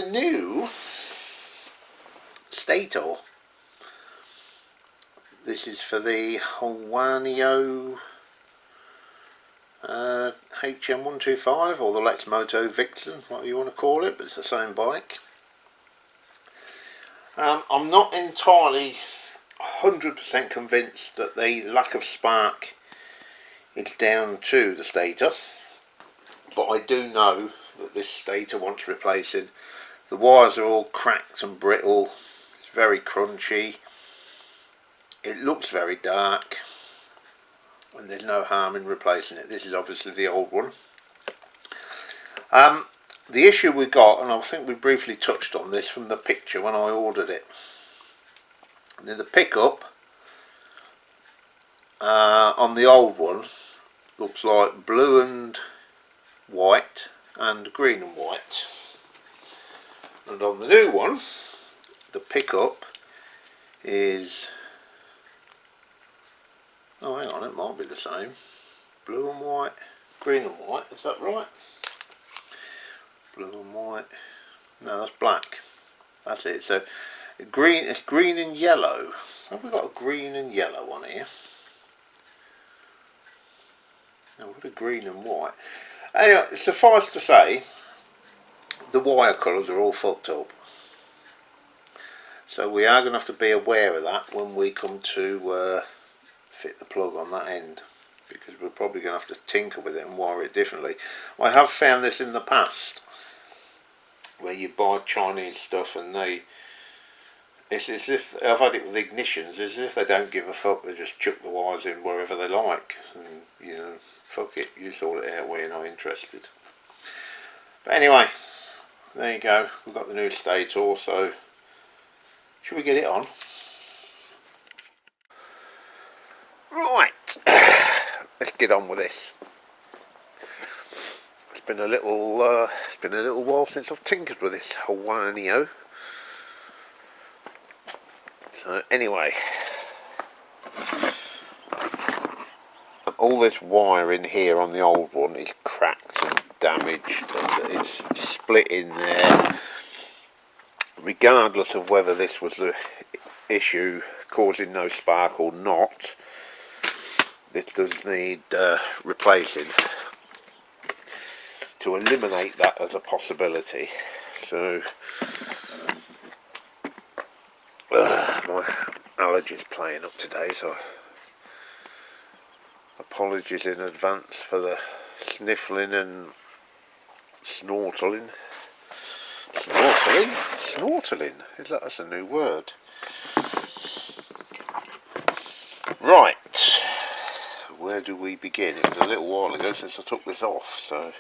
the new Stator. This is for the Huoniao HN125, or the Lexmoto Vixen, whatever you want to call it, but it's the same bike. I'm not entirely 100% convinced that the lack of spark is down to the Stator, but I do know that this Stator wants replacing. The wires are all cracked and brittle, it's very crunchy, it looks very dark, and there's no harm in replacing it. This is obviously the old one. The issue we got, and I think we briefly touched on this from the picture when I ordered it, the pickup on the old one looks like blue and white and green and white, and on the new one the pickup is, oh hang on, it might be the same, blue and white, green and white, is that right? Blue and white, no, that's black, that's it. So green, it's green and yellow. Have we got a green and yellow one here? No, we've got a green and white. Anyway, suffice to say, the wire colours are all fucked up, so we are going to have to be aware of that when we come to fit the plug on that end, because we're probably going to have to tinker with it and wire it differently. I have found this in the past, where you buy Chinese stuff and it's as if, I've had it with ignitions, it's as if they don't give a fuck, they just chuck the wires in wherever they like, and you know, fuck it, you sort it out where you're not interested. But anyway, there you go, we've got the new Stator, so should we get it on? Right, let's get on with this. It's been a little while since I've tinkered with this Huoniao. So anyway, all this wire in here on the old one is cracked and damaged, and it's split in there. Regardless of whether this was the issue causing no spark or not, this does need replacing to eliminate that as a possibility. So my allergies playing up today, so apologies in advance for the sniffling and snortling. Snortling? Is that's a new word? Right, where do we begin? It was a little while ago since I took this off, so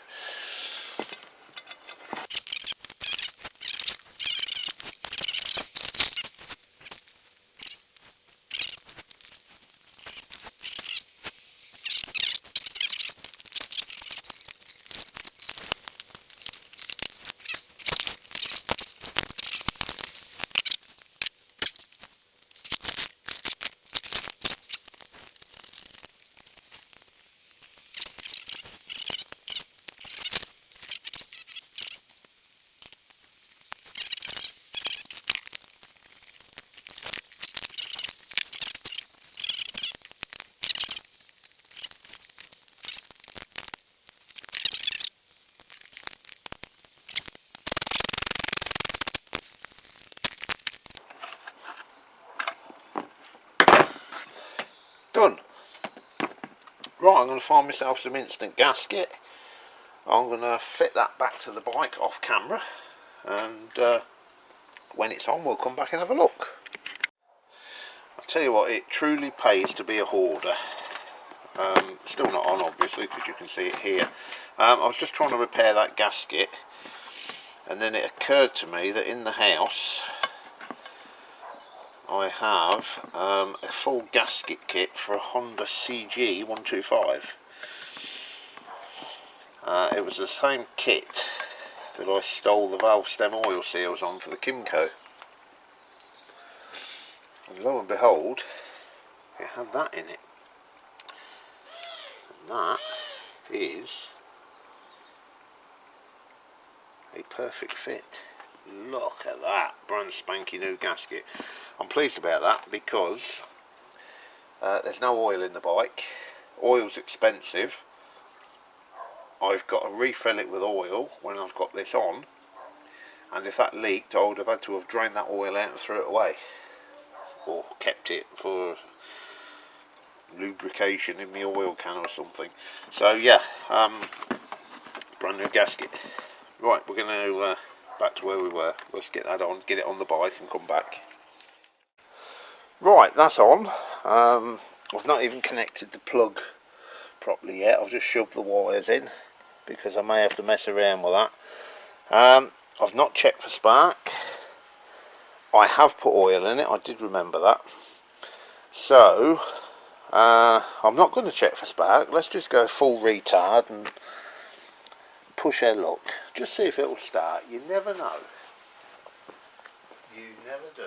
done. Right, I'm going to find myself some instant gasket. I'm going to fit that back to the bike off camera, and when it's on we'll come back and have a look. I'll tell you what, it truly pays to be a hoarder. Still not on obviously because you can see it here. I was just trying to repair that gasket, and then it occurred to me that in the house I have a full gasket kit for a Honda CG 125. It was the same kit that I stole the valve stem oil seals on for the Kimco, and lo and behold, it had that in it, and that is a perfect fit. Look at that, brand spanking new gasket. I'm pleased about that because there's no oil in the bike. Oil's expensive. I've got to refill it with oil when I've got this on, and if that leaked I would have had to have drained that oil out and threw it away, or kept it for lubrication in my oil can or something. So yeah, brand new gasket. Right, we're going to back to where we were. Let's get that on, get it on the bike and come back. Right, that's on. I've not even connected the plug properly yet. I've just shoved the wires in because I may have to mess around with that. I've not checked for spark. I have put oil in it, I did remember that. So I'm not going to check for spark. Let's just go full retard and push our luck. Just see if it'll start. You never know. You never do.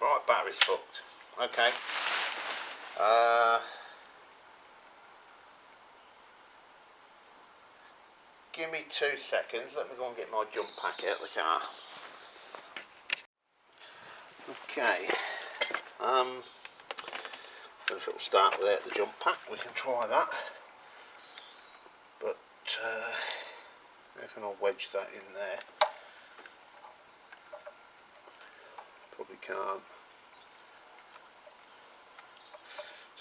Right, battery's fucked. Okay. Give me 2 seconds. Let me go and get my jump pack out of the car. Okay. Don't know if it'll start without the jump pack. We can try that. But how can I wedge that in there? Probably can't.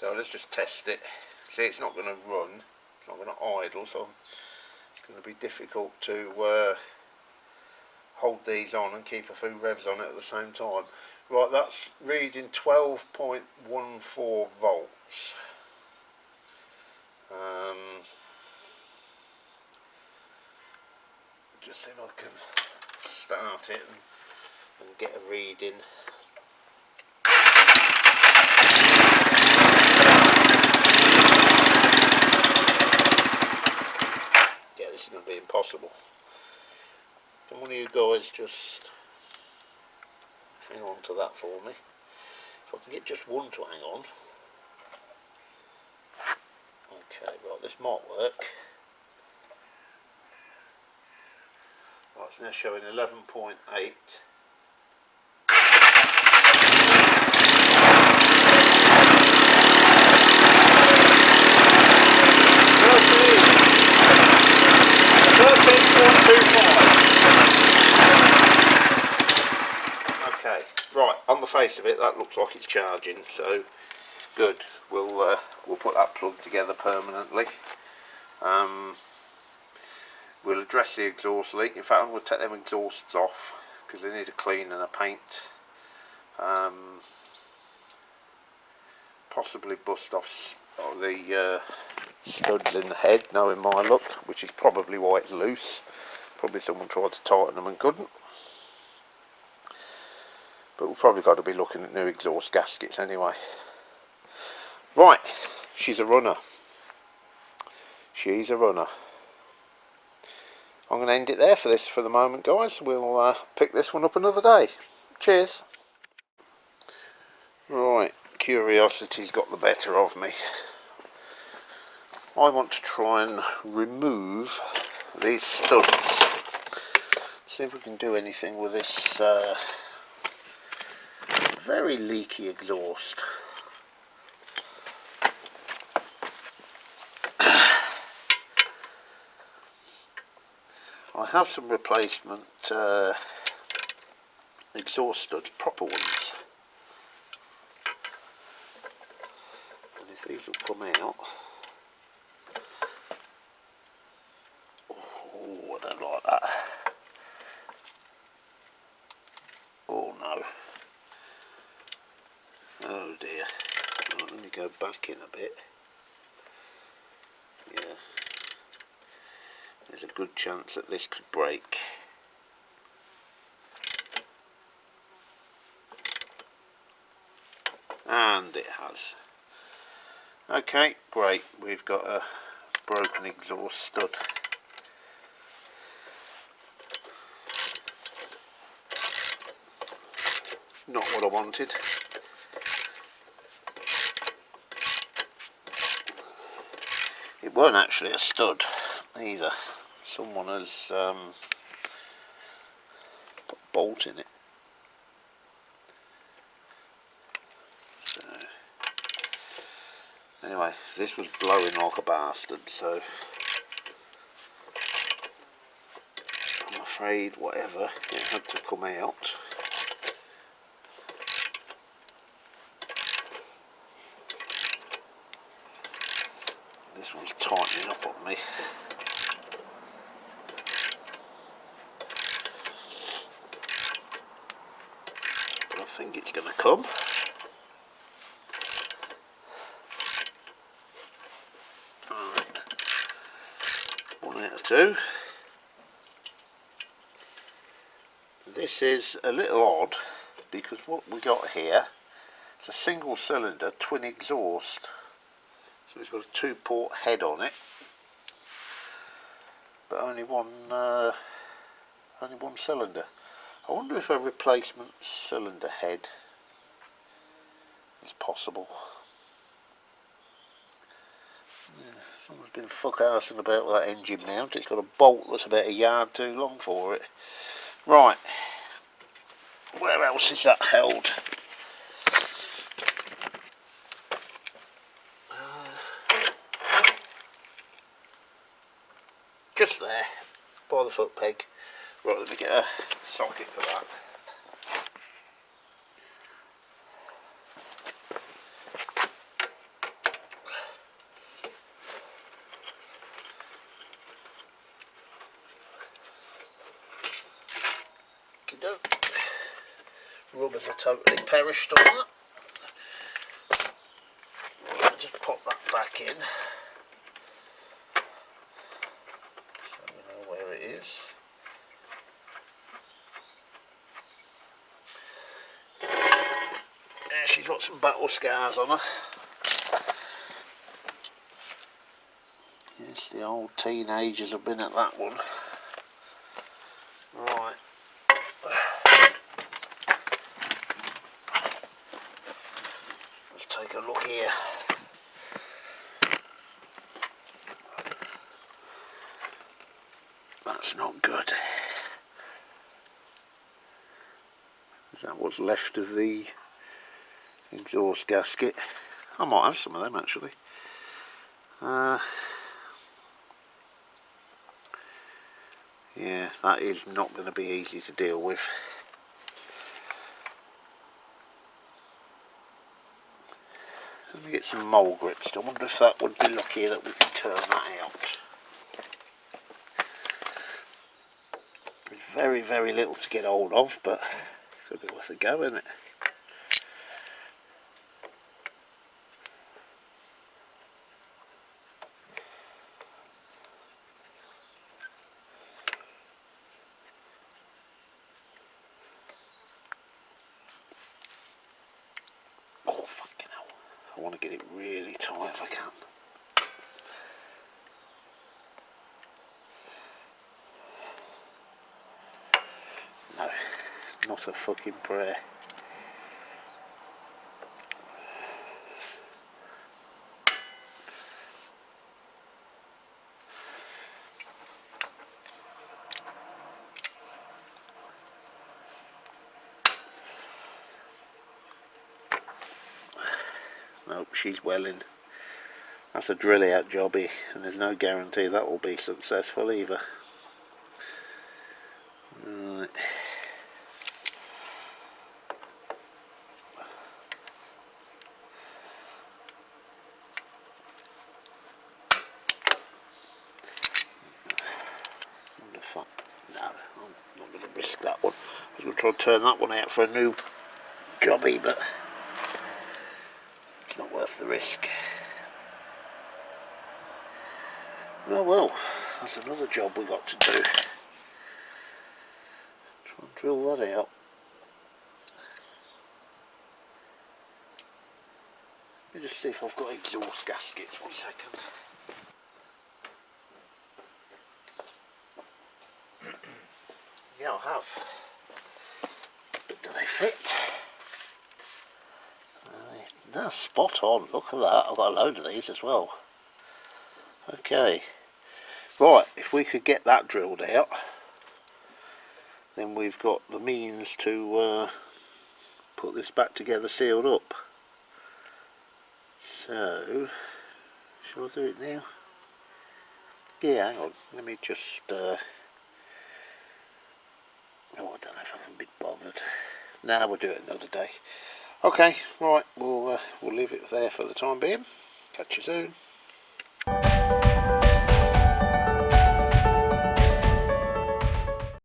So let's just test it. See, it's not going to run. It's not going to idle, so it's going to be difficult to hold these on and keep a few revs on it at the same time. Right, that's reading 12.14 volts. Just see if I can start it and get a reading. Yeah, this is going to be impossible. Can one of you guys just hang on to that for me? If I can get just one to hang on. Okay, right, this might work. Right, it's now showing 11.8. Okay, right, on the face of it that looks like it's charging, so good. We'll put that plug together permanently. We'll address the exhaust leak. In fact, I'm going to take them exhausts off because they need a clean and a paint. Possibly bust off the studs in the head, knowing my luck, which is probably why it's loose. Probably someone tried to tighten them and couldn't. But we've probably got to be looking at new exhaust gaskets anyway. Right, she's a runner. She's a runner. I'm going to end it there for the moment, guys. We'll pick this one up another day. Cheers. Right, curiosity's got the better of me. I want to try and remove these studs. See if we can do anything with this very leaky exhaust. I have some replacement exhaust studs, proper ones, and if these will come out, oh, I don't like that. Oh no, oh dear. Right, let me go back in a bit. Yeah, there's a good chance that this could break. And it has. Okay, great, we've got a broken exhaust stud. Not what I wanted. It weren't actually a stud either. Someone has put a bolt in it. So, anyway, this was blowing like a bastard, so I'm afraid whatever, it had to come out. This one's tightening up on me. But I think it's going to come. Right. 1 out of 2. This is a little odd because what we got here is a single cylinder twin exhaust. So it's got a 2-port head on it, but only one cylinder. I wonder if a replacement cylinder head is possible. Yeah, someone's been fuck-arsing about with that engine mount. It's got a bolt that's about a yard too long for it. Right, where else is that held? Just there, by the foot peg. Right, let me get a socket for that. Rubbers are totally perished on that. I'll just pop that back in so we know where it is. Yeah, she's got some battle scars on her. Yes, the old teenagers have been at that one. Right. Let's take a look here. That's not good. Is that what's left of the exhaust gasket? I might have some of them actually. Yeah, that is not going to be easy to deal with. Let me get some mole grips. I wonder if that would be lucky that we can turn that out. There's very, very little to get hold of, but it's a bit worth a go, isn't it? Oh, fucking hell. I want to get it really tight if I can. No, not a fucking prayer. Nope, she's welling. That's a drill out jobby, and there's no guarantee that will be successful either. Right. No, I'm not going to risk that one. I was going to try and turn that one out for a new jobby, but it's not worth the risk. Well, that's another job we got to do. Try and drill that out. Let me just see if I've got exhaust gaskets. 1 second. Yeah, I have. But do they fit? No, spot on. Look at that. I've got a load of these as well. Okay. Right, if we could get that drilled out, then we've got the means to put this back together sealed up. So, shall I do it now? Yeah, hang on. Let me just... oh, I don't know if I can be bothered. Nah, we'll do it another day. Okay, right, we'll leave it there for the time being. Catch you soon.